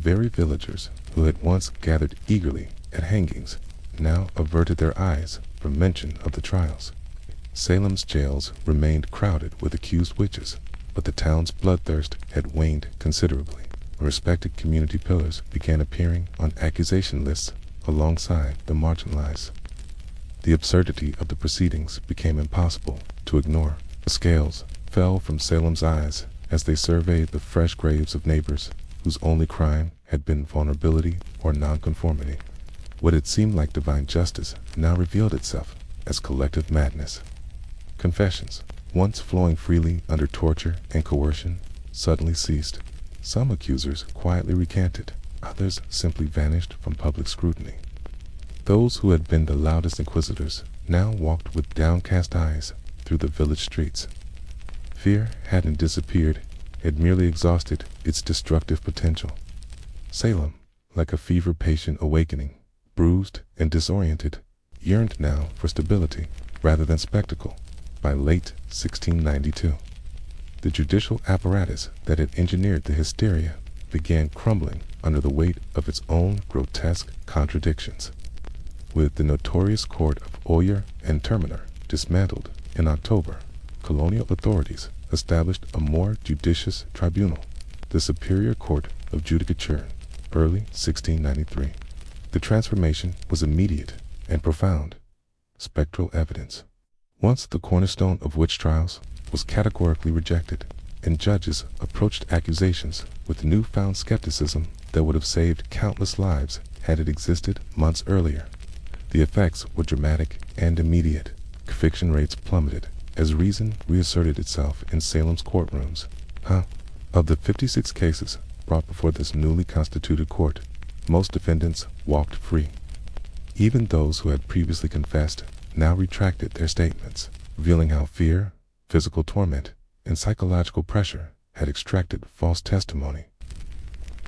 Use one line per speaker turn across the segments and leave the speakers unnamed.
very villagers who had once gathered eagerly at hangings now averted their eyes from mention of the trials. Salem's jails remained crowded with accused witches, but the town's bloodthirst had waned considerably. Respected community pillars began appearing on accusation lists alongside the marginalized. The absurdity of the proceedings became impossible to ignore. The scales fell from Salem's eyes as they surveyed the fresh graves of neighbors whose only crime had been vulnerability or nonconformity. What had seemed like divine justice now revealed itself as collective madness. Confessions, once flowing freely under torture and coercion, suddenly ceased. Some accusers quietly recanted, others simply vanished from public scrutiny. Those who had been the loudest inquisitors now walked with downcast eyes through the village streets. Fear hadn't disappeared, it merely exhausted its destructive potential. Salem, like a fever-patient awakening, bruised and disoriented, yearned now for stability rather than spectacle. By late 1692, the judicial apparatus that had engineered the hysteria began crumbling under the weight of its own grotesque contradictions. With the notorious court of Oyer and Terminer dismantled in October, colonial authorities established a more judicious tribunal, the Superior Court of Judicature, early 1693. The transformation was immediate and profound. Spectral evidence, once the cornerstone of witch trials, was categorically rejected, and judges approached accusations with newfound skepticism that would have saved countless lives had it existed months earlier. The effects were dramatic and immediate. Conviction rates plummeted as reason reasserted itself in Salem's courtrooms. Of the 56 cases brought before this newly constituted court, most defendants walked free. Even those who had previously confessed now retracted their statements, revealing how fear, physical torment, and psychological pressure had extracted false testimony.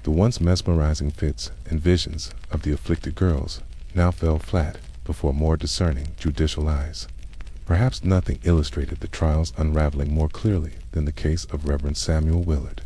The once mesmerizing fits and visions of the afflicted girls now fell flat before more discerning judicial eyes. Perhaps nothing illustrated the trials unraveling more clearly than the case of Reverend Samuel Willard.